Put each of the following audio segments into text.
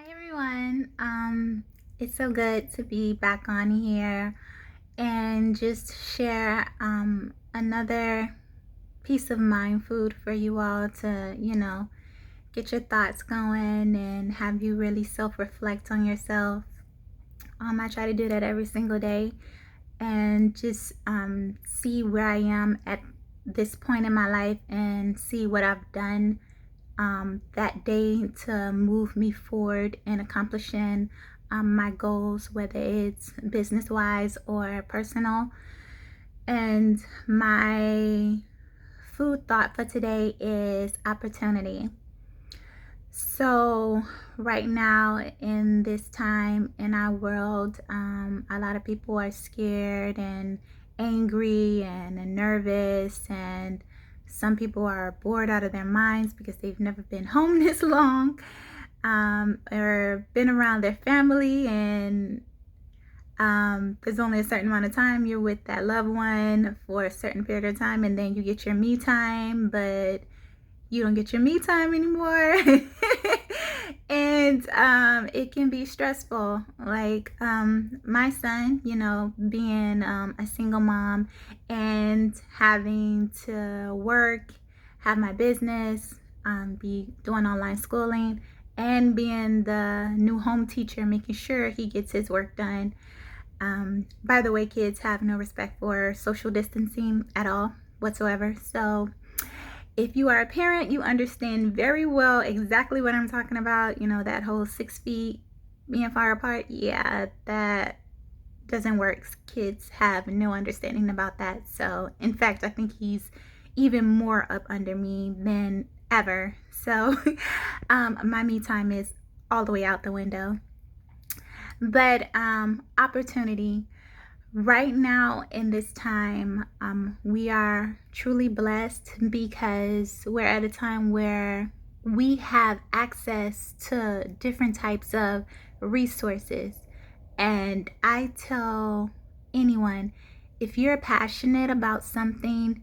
Hi everyone. It's so good to be back on here and just share another piece of mind food for you all to, get your thoughts going and have you really self-reflect on yourself. I try to do that every single day and just see where I am at this point in my life and see what I've done that day to move me forward in accomplishing my goals, whether it's business wise or personal. And my food thought for today is opportunity. So, right now, in this time in our world, a lot of people are scared and angry and nervous, and some people are bored out of their minds because they've never been home this long, or been around their family, and there's only a certain amount of time you're with that loved one for a certain period of time, and then you get your me time, but you don't get your me time anymore. And it can be stressful. Like my son, being a single mom and having to work, have my business, be doing online schooling, and being the new home teacher, making sure he gets his work done. By the way, kids have no respect for social distancing at all whatsoever. So if you are a parent, you understand very well exactly what I'm talking about. That whole 6 feet being far apart. Yeah, that doesn't work. Kids have no understanding about that. So, in fact, I think he's even more up under me than ever. So, my me time is all the way out the window. But opportunity. Right now, in this time, we are truly blessed because we're at a time where we have access to different types of resources. And I tell anyone, if you're passionate about something,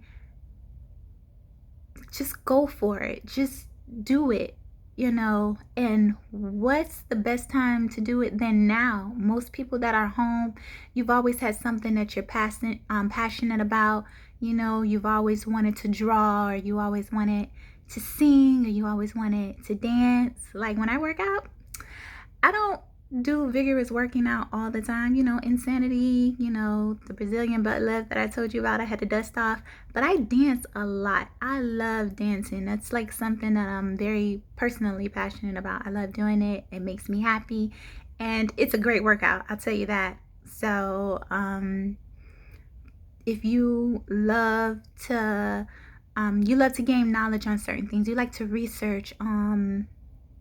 just go for it. Just do it, And what's the best time to do it than now? Most people that are home, you've always had something that you're passionate about. You've always wanted to draw, or you always wanted to sing, or you always wanted to dance. Like when I work out, I don't do vigorous working out all the time. Insanity, the Brazilian butt lift that I told you about, I had to dust off. But I dance a lot. I love dancing. That's like something that I'm very personally passionate about. I love doing it. It makes me happy. And it's a great workout, I'll tell you that. So, if you love to gain knowledge on certain things, you like to research,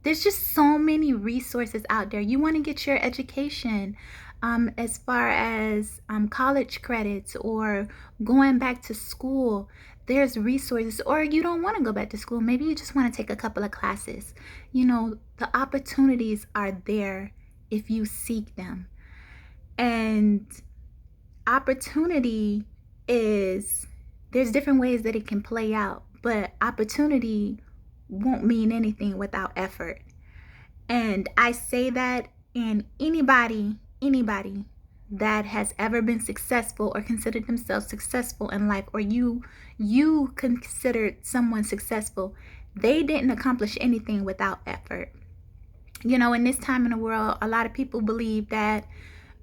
there's just so many resources out there. You want to get your education, as far as college credits or going back to school. There's resources, or you don't want to go back to school. Maybe you just want to take a couple of classes. The opportunities are there if you seek them. And opportunity is, there's different ways that it can play out, but opportunity won't mean anything without effort. And I say that in anybody that has ever been successful or considered themselves successful in life, or you considered someone successful, they didn't accomplish anything without effort. In this time in the world, a lot of people believe that,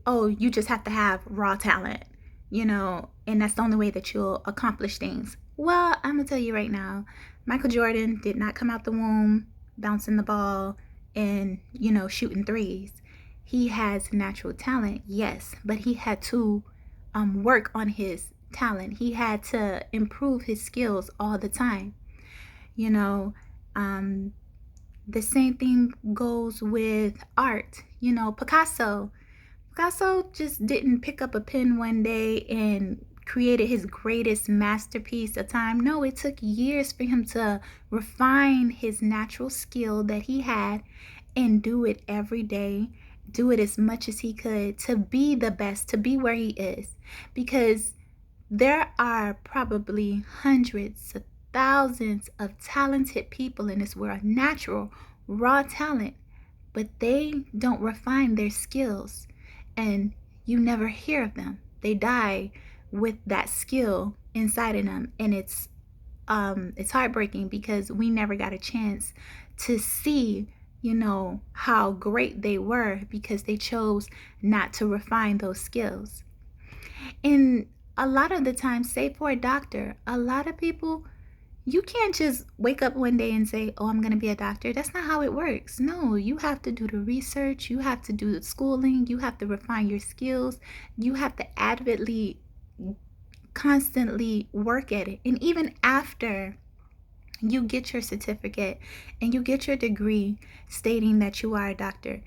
oh, you just have to have raw talent, and that's the only way that you'll accomplish things. Well, I'm gonna tell you right now, Michael Jordan did not come out the womb bouncing the ball and, shooting threes. He has natural talent, yes, but he had to work on his talent. He had to improve his skills all the time. You know, um, the same thing goes with art. Picasso just didn't pick up a pen one day and created his greatest masterpiece of time. No, it took years for him to refine his natural skill that he had and do it every day, do it as much as he could to be the best, to be where he is. Because there are probably hundreds of thousands of talented people in this world, natural, raw talent, but they don't refine their skills, and you never hear of them. They die with that skill inside of them, and it's heartbreaking because we never got a chance to see, how great they were because they chose not to refine those skills. And a lot of the time, say for a doctor, a lot of people, you can't just wake up one day and say, oh, I'm going to be a doctor. That's not how it works. No, you have to do the research. You have to do the schooling. You have to refine your skills. You have to avidly, constantly work at it. And even after you get your certificate and you get your degree stating that you are a doctor,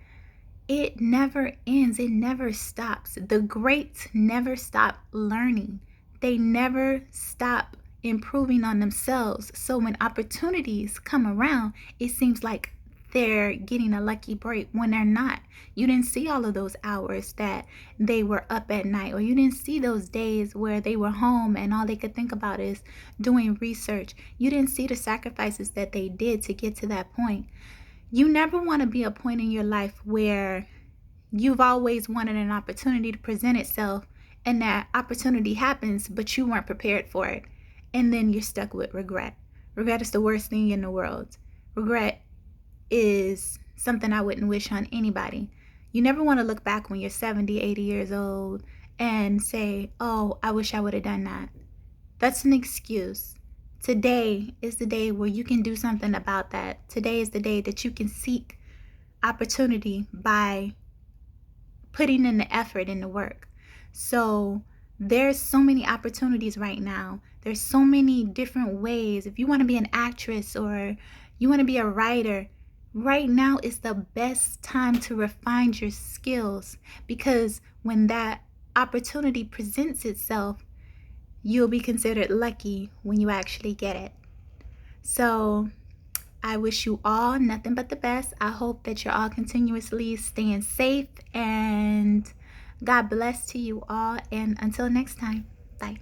it never ends. It never stops. The greats never stop learning. They never stop improving on themselves. So when opportunities come around, it seems like they're getting a lucky break when they're not. You didn't see all of those hours that they were up at night, or you didn't see those days where they were home and all they could think about is doing research. You didn't see the sacrifices that they did to get to that point. You never want to be a point in your life where you've always wanted an opportunity to present itself, and that opportunity happens, but you weren't prepared for it. And then you're stuck with regret. Regret is the worst thing in the world. Regret is something I wouldn't wish on anybody. You never want to look back when you're 70, 80 years old and say, oh, I wish I would have done that. That's an excuse. Today is the day where you can do something about that. Today is the day that you can seek opportunity by putting in the effort and the work. So there's so many opportunities right now. There's so many different ways. If you want to be an actress or you want to be a writer, right now is the best time to refine your skills, because when that opportunity presents itself, you'll be considered lucky when you actually get it. So I wish you all nothing but the best. I hope that you're all continuously staying safe, and God bless to you all. And until next time, bye.